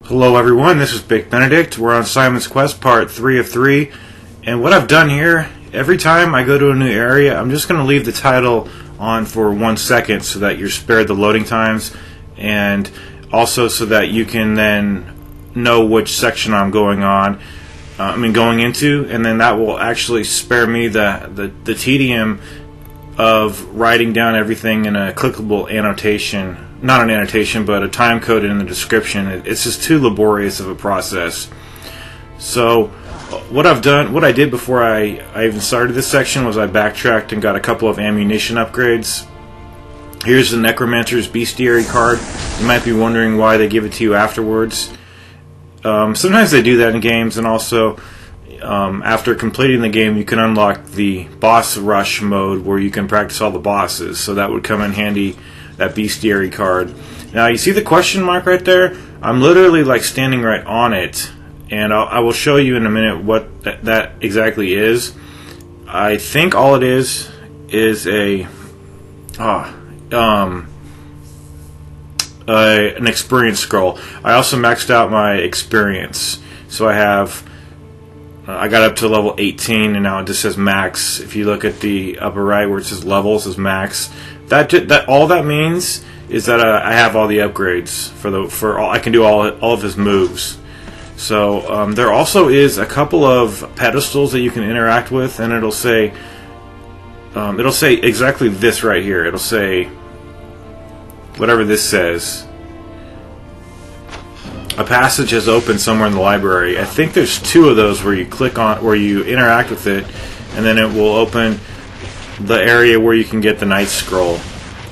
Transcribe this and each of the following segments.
Hello everyone, this is Big Benedict. We're on Simon's Quest part 3 of 3. And what I've done here, every time I go to a new area, I'm just going to leave the title on for 1 second so that you're spared the loading times. And also so that you can then know which section I'm going into. And then that will actually spare me the tedium of writing down everything in a clickable annotation. Not an annotation, but a time code in the description. It's just too laborious of a process. So what I did before I even started this section was I backtracked and got a couple of ammunition upgrades. Here's the Necromancer's Bestiary card. You might be wondering why they give it to you afterwards. Sometimes they do that in games, and also after completing the game you can unlock the boss rush mode where you can practice all the bosses, so that would come in handy, that bestiary card. Now you see the question mark right there? I'm literally like standing right on it, and I will show you in a minute what that exactly is. I think all it is an experience scroll. I also maxed out my experience, so I got up to level 18, and now it just says max. If you look at the upper right where it says levels, it says max. That all that means is that I have all the upgrades I can do all of his moves. So there also is a couple of pedestals that you can interact with, and it'll say exactly this right here. It'll say whatever this says. A passage has opened somewhere in the library. I think there's 2 of those where you click on, where you interact with it, and then it will open the area where you can get the Night Scroll.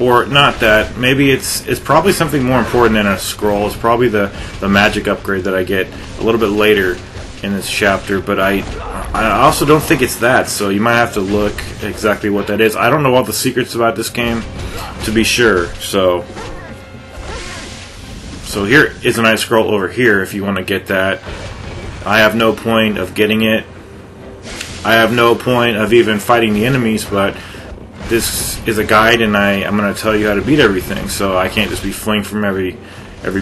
Or not that. Maybe it's probably something more important than a scroll. It's probably the magic upgrade that I get a little bit later in this chapter. But I also don't think it's that. So you might have to look exactly what that is. I don't know all the secrets about this game, to be sure. So here is a Night Scroll over here if you want to get that. I have no point of getting it. I have no point of even fighting the enemies, but this is a guide, and I'm going to tell you how to beat everything, so I can't just be fleeing from every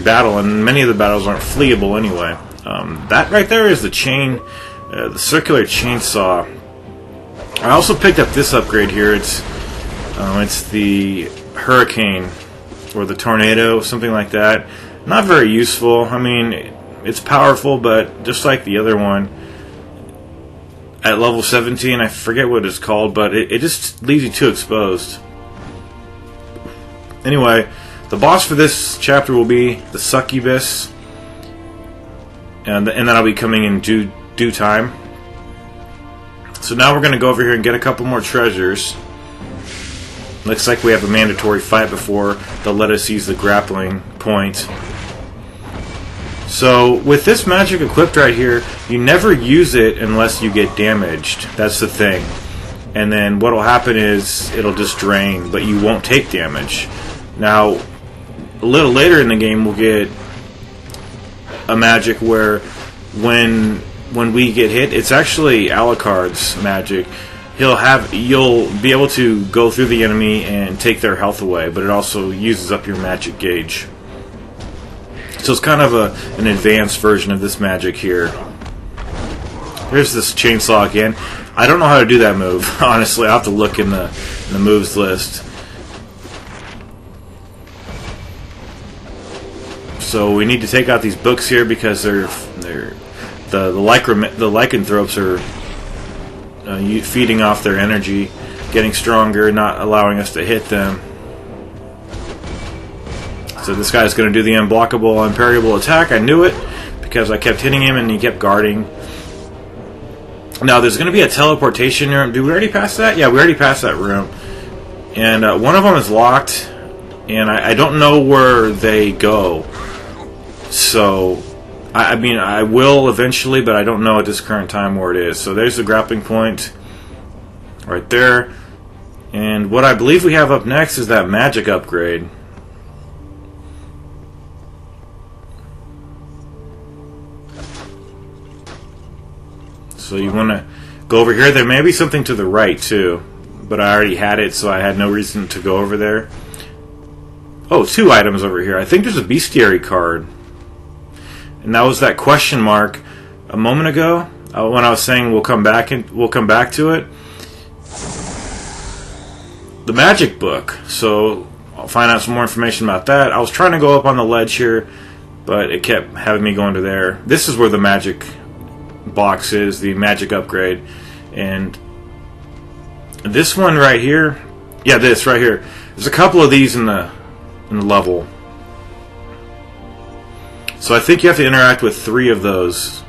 battle, and many of the battles aren't fleeable anyway. That right there is the circular chainsaw. I also picked up this upgrade here. It's the Hurricane, or the Tornado, something like that. Not very useful. I mean, it's powerful, but just like the other one, at level 17, I forget what it's called, but it just leaves you too exposed. Anyway, the boss for this chapter will be the Succubus, and that'll be coming in due time. So now we're going to go over here and get a couple more treasures. Looks like we have a mandatory fight before they'll let us use the grappling point. So with this magic equipped right here, you never use it unless you get damaged. That's the thing. And then what will happen is it'll just drain, but you won't take damage. Now, a little later in the game, we'll get a magic where when we get hit, it's actually Alucard's magic. You'll be able to go through the enemy and take their health away, but it also uses up your magic gauge. So it's kind of an advanced version of this magic here. Here's this chainsaw again. I don't know how to do that move. Honestly, I'll have to look in the moves list. So we need to take out these books here because the lycanthropes are feeding off their energy, getting stronger, not allowing us to hit them. So this guy's going to do the unblockable, unparryable attack. I knew it because I kept hitting him and he kept guarding. Now there's going to be a teleportation room. Did we already pass that? Yeah, we already passed that room. And one of them is locked, and I don't know where they go. So, I mean, I will eventually, but I don't know at this current time where it is. So there's the grappling point right there. And what I believe we have up next is that magic upgrade. So you want to go over here. There may be something to the right too, but I already had it, so I had no reason to go over there. Oh, 2 items over here. I think there's a bestiary card. and that was that question mark a moment ago when I was saying we'll come back to it. The magic book. So I'll find out some more information about that. I was trying to go up on the ledge here, but it kept having me go into there. This is where the magic box is, the magic upgrade, and this one right here. Yeah, this right here. There's a couple of these in the level. So I think you have to interact with 3 of those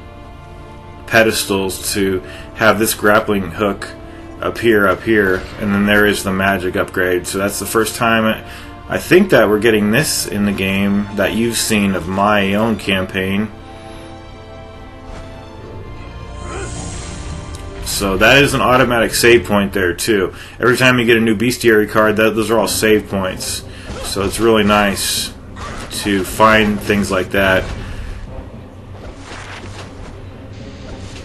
pedestals to have this grappling hook appear up here, and then there is the magic upgrade. So that's the first time I think that we're getting this in the game that you've seen of my own campaign. So that is an automatic save point there too. Every time you get a new bestiary card, those are all save points. So it's really nice to find things like that.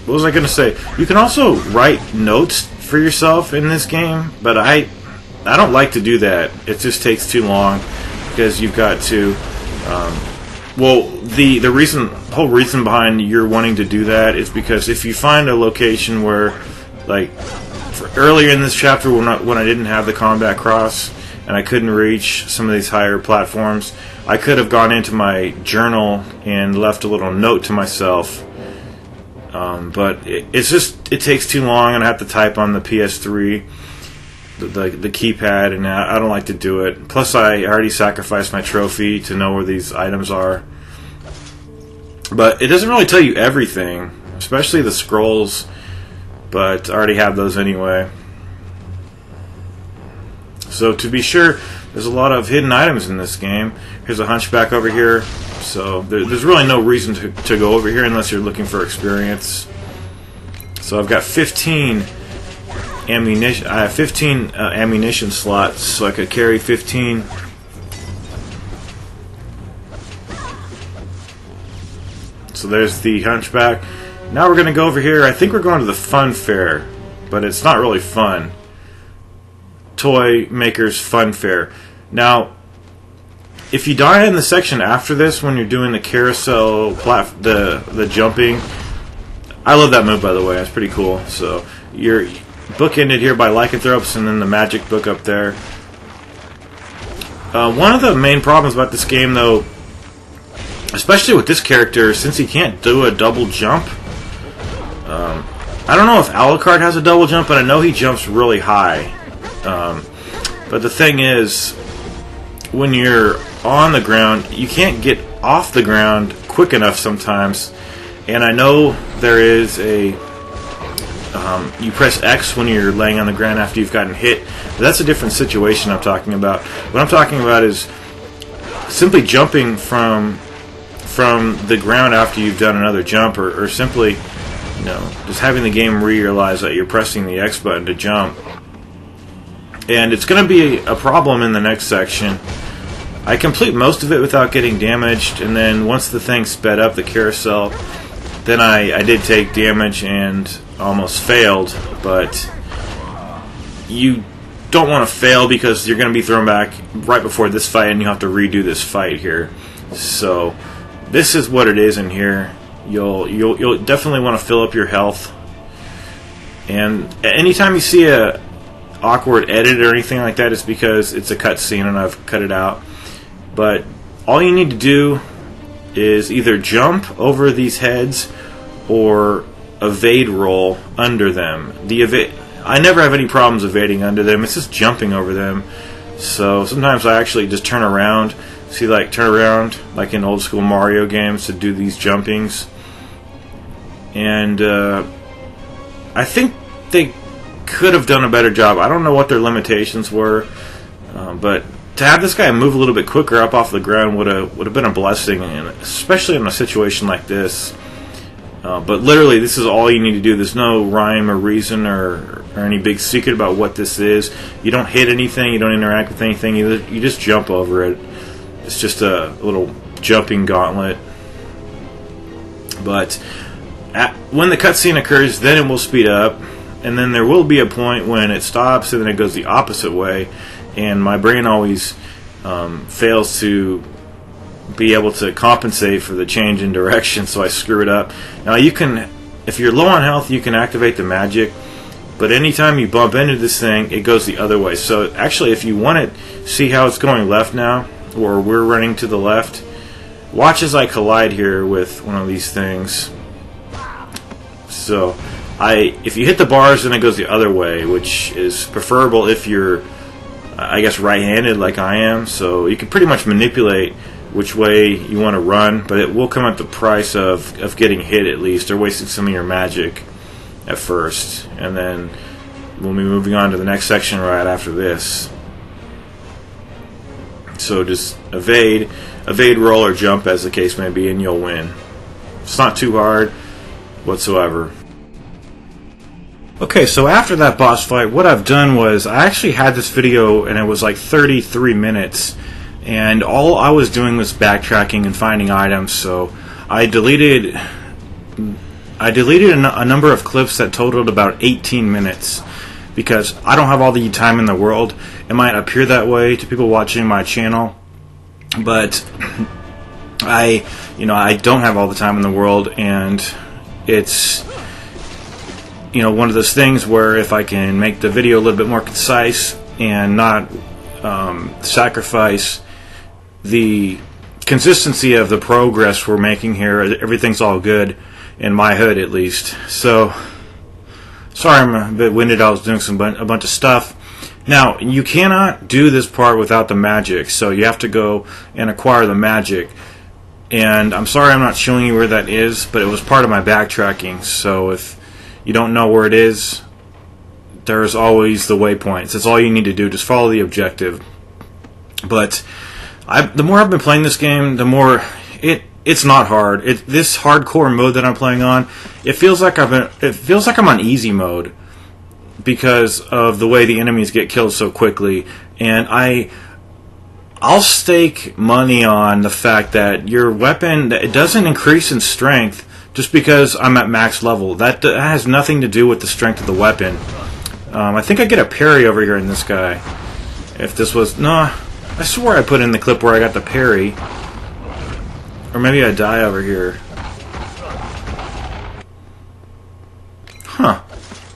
What was I going to say? You can also write notes for yourself in this game, but I don't like to do that. It just takes too long because you've got to. Well, the whole reason behind you're wanting to do that is because if you find a location where, like, earlier in this chapter when I didn't have the combat cross and I couldn't reach some of these higher platforms, I could have gone into my journal and left a little note to myself. But it takes too long, and I have to type on the PS3, the keypad, and I don't like to do it. Plus, I already sacrificed my trophy to know where these items are. But it doesn't really tell you everything, especially the scrolls, but I already have those anyway. So to be sure, there's a lot of hidden items in this game. Here's a hunchback over here. So there's really no reason to go over here unless you're looking for experience. So I've got 15 ammunition. I have 15 ammunition slots, so I could carry 15. So there's the hunchback. Now we're going to go over here. I think we're going to the fun fair, but it's not really fun. Toy Maker's Fun Fair. Now, if you die in the section after this, when you're doing the carousel, the jumping, I love that move, by the way. It's pretty cool. So you're bookended here by lycanthropes, and then the magic book up there. One of the main problems about this game, though, especially with this character, since he can't do a double jump. I don't know if Alucard has a double jump, but I know he jumps really high. But the thing is, when you're on the ground, you can't get off the ground quick enough sometimes. And I know there is a you press X when you're laying on the ground after you've gotten hit, but that's a different situation I'm talking about. What I'm talking about is simply jumping from the ground after you've done another jump, or simply, you know, just having the game realize that you're pressing the X button to jump. And it's going to be a problem in the next section. I complete most of it without getting damaged, and then once the thing sped up, the carousel, then I did take damage and almost failed. But you don't want to fail because you're going to be thrown back right before this fight, and you have to redo this fight here. So this is what it is in here. You'll definitely want to fill up your health. And anytime you see a awkward edit or anything like that, it's because it's a cutscene and I've cut it out. But all you need to do is either jump over these heads or evade roll under them. I never have any problems evading under them. It's just jumping over them. So sometimes I actually just turn around. See, like, turn around like in old school Mario games to do these jumpings. And I think they could have done a better job. I don't know what their limitations were, but to have this guy move a little bit quicker up off the ground would have been a blessing, and especially in a situation like this. But literally, this is all you need to do. There's no rhyme or reason or any big secret about what this is. You don't hit anything. You don't interact with anything. You just jump over it. It's just a little jumping gauntlet. But when the cutscene occurs, then it will speed up. And then there will be a point when it stops, and then it goes the opposite way. And my brain always fails to be able to compensate for the change in direction, so I screw it up. Now you can, if you're low on health, you can activate the magic, but anytime you bump into this thing, it goes the other way. So actually, if you want to see how it's going left now, or we're running to the left, watch as I collide here with one of these things. So if you hit the bars, then it goes the other way, which is preferable if you're, I guess, right-handed like I am. So you can pretty much manipulate which way you want to run, but it will come at the price of getting hit at least, or wasting some of your magic at first. And then we'll be moving on to the next section right after this. So just evade, roll, or jump, as the case may be, and you'll win. It's not too hard whatsoever. Okay, so after that boss fight, what I've done was, I actually had this video and it was like 33 minutes, and all I was doing was backtracking and finding items. So I deleted a number of clips that totaled about 18 minutes, because I don't have all the time in the world. It might appear that way to people watching my channel, but I don't have all the time in the world, and it's one of those things where if I can make the video a little bit more concise and not sacrifice the consistency of the progress we're making here, everything's all good in my hood, at least. So sorry I'm a bit winded. I was doing a bunch of stuff. Now, you cannot do this part without the magic, so you have to go and acquire the magic. And I'm sorry I'm not showing you where that is, but it was part of my backtracking. So if you don't know where it is, there's always the waypoints. That's all you need to do. Just follow the objective. But the more I've been playing this game, the more it's not hard. This hardcore mode that I'm playing on, it feels like I'm on easy mode because of the way the enemies get killed so quickly. And I'll stake money on the fact that your weapon, it doesn't increase in strength just because I'm at max level. That has nothing to do with the strength of the weapon. I think I get a parry over here in this guy. If this was... No, I swore I put in the clip where I got the parry. Or maybe I die over here. Huh.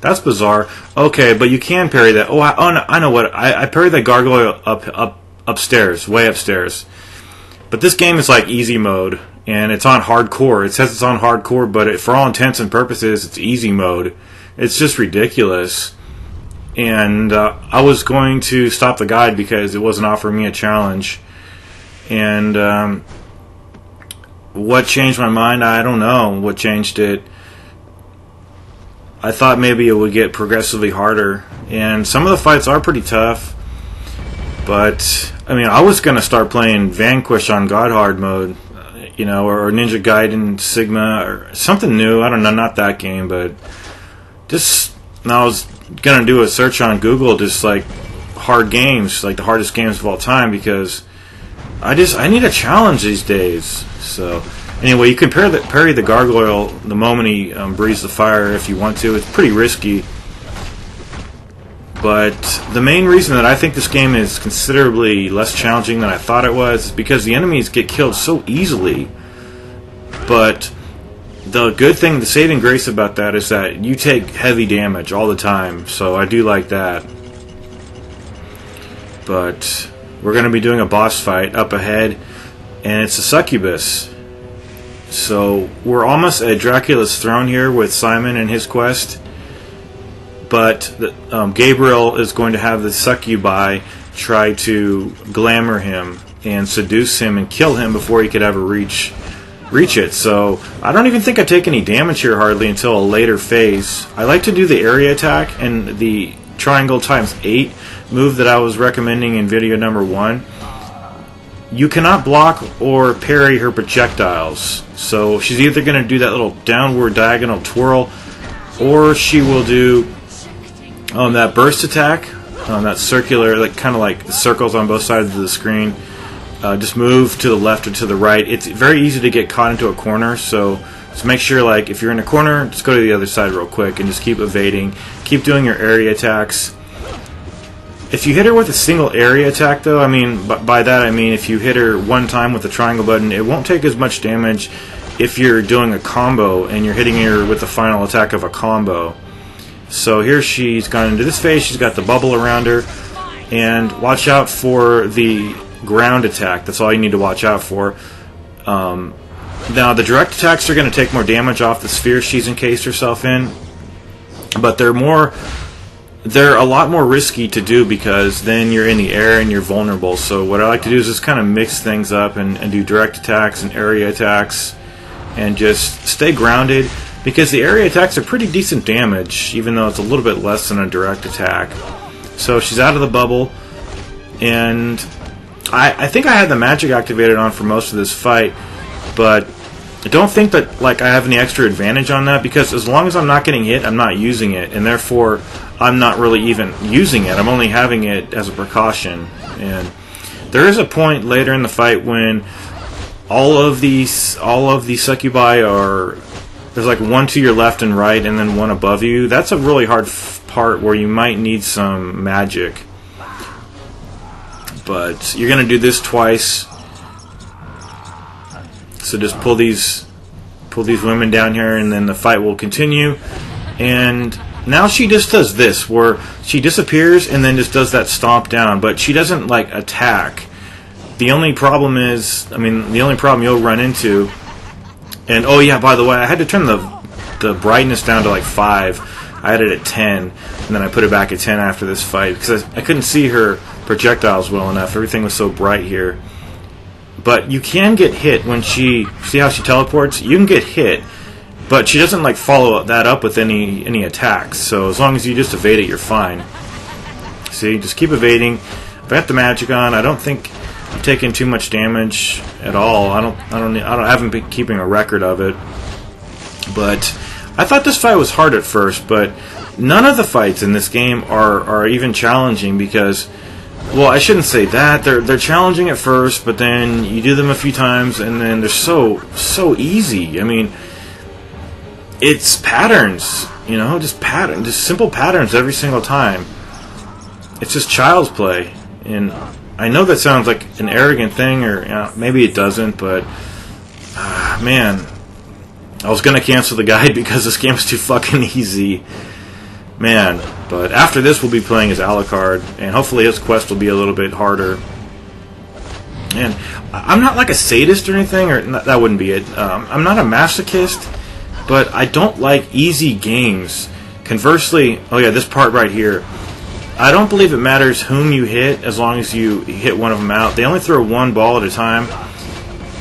That's bizarre. Okay, but you can parry that. Oh, I know what. I parried that gargoyle upstairs, way upstairs. But this game is like easy mode, and it's on hardcore. It says it's on hardcore, but for all intents and purposes, it's easy mode. It's just ridiculous. And I was going to stop the guide because it wasn't offering me a challenge. And what changed my mind? I don't know what changed it. I thought maybe it would get progressively harder. And some of the fights are pretty tough. But, I mean, I was going to start playing Vanquish on God Hard mode, or Ninja Gaiden Sigma, or something new. I don't know, not that game, but I was going to do a search on Google, just like hard games, like the hardest games of all time, because I need a challenge these days. So, anyway, you can parry the gargoyle the moment he breathes the fire if you want to. It's pretty risky. But the main reason that I think this game is considerably less challenging than I thought it was is because the enemies get killed so easily. But the good thing, the saving grace about that is that you take heavy damage all the time. So I do like that. But we're going to be doing a boss fight up ahead, and it's a succubus. So we're almost at Dracula's throne here with Simon and his quest. But Gabriel is going to have the succubi try to glamour him and seduce him and kill him before he could ever reach it. So I don't even think I take any damage here hardly until a later phase. I like to do the area attack and the triangle times 8 move that I was recommending in video number 1. You cannot block or parry her projectiles. So she's either going to do that little downward diagonal twirl, or she will do that burst attack, that circular, like kind of like circles on both sides of the screen. Just move to the left or to the right. It's very easy to get caught into a corner, so just make sure, like, if you're in a corner, just go to the other side real quick and just keep evading. Keep doing your area attacks. If you hit her with a single area attack, though, I mean, by that I mean if you hit her one time with the triangle button, it won't take as much damage if you're doing a combo and you're hitting her with the final attack of a combo. So here she's gone into this phase, she's got the bubble around her, and watch out for the ground attack. That's all you need to watch out for. Now, the direct attacks are going to take more damage off the sphere she's encased herself in, but they're a lot more risky to do because then you're in the air and you're vulnerable. So what I like to do is just kind of mix things up and do direct attacks and area attacks and just stay grounded, because the area attacks are pretty decent damage, even though it's a little bit less than a direct attack. So she's out of the bubble, and I think I had the magic activated on for most of this fight, but I don't think that I have any extra advantage on that, because as long as I'm not getting hit, I'm not using it, and therefore I'm not really even using it. I'm only having it as a precaution. And there is a point later in the fight when all of these succubi are, there's like one to your left and right and then one above you. That's a really hard part where you might need some magic. But you're going to do this twice. So just pull these women down here, and then the fight will continue. And now she just does this, where she disappears and then just does that stomp down, but she doesn't attack. The only problem you'll run into, and oh yeah, by the way, I had to turn the brightness down to 5. I had it at 10, and then I put it back at 10 after this fight, because I couldn't see her projectiles well enough. Everything was so bright here. But you can get hit when see how she teleports? You can get hit, but she doesn't follow that up with any attacks. So as long as you just evade it, you're fine. See, just keep evading. I've got the magic on. I don't think I'm taking too much damage at all. I haven't been keeping a record of it. But I thought this fight was hard at first, but none of the fights in this game are even challenging, because, well, I shouldn't say that. They're challenging at first, but then you do them a few times, and then they're so easy. I mean, it's patterns, just simple patterns every single time. It's just child's play, and I know that sounds like an arrogant thing, or maybe it doesn't, but man, I was gonna cancel the guide because this game is too fucking easy, man. But after this, we'll be playing as Alucard, and hopefully his quest will be a little bit harder. And I'm not like a sadist or anything, or that wouldn't be it. I'm not a masochist, but I don't like easy games. Conversely, oh yeah, this part right here, I don't believe it matters whom you hit as long as you hit one of them out. They only throw one ball at a time,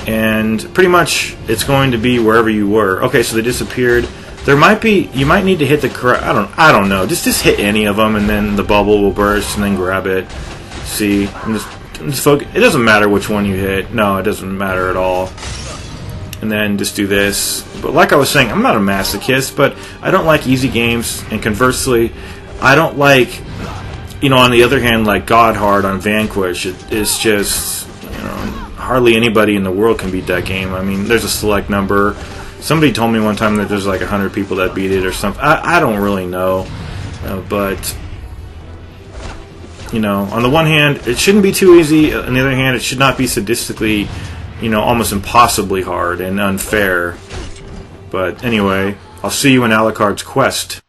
and pretty much it's going to be wherever you were. Okay, so they disappeared. You might need to hit the I don't know. Just hit any of them, and then the bubble will burst, and then grab it. See, I'm just focus. It doesn't matter which one you hit. No, it doesn't matter at all. And then just do this. But like I was saying, I'm not a masochist, but I don't like easy games. And conversely, I don't like, on the other hand, like God Hard on Vanquish. It's just, hardly anybody in the world can beat that game. I mean, there's a select number. Somebody told me one time that there's 100 people that beat it or something. I don't really know. But, on the one hand, it shouldn't be too easy. On the other hand, it should not be sadistically, almost impossibly hard and unfair. But anyway, I'll see you in Alucard's quest.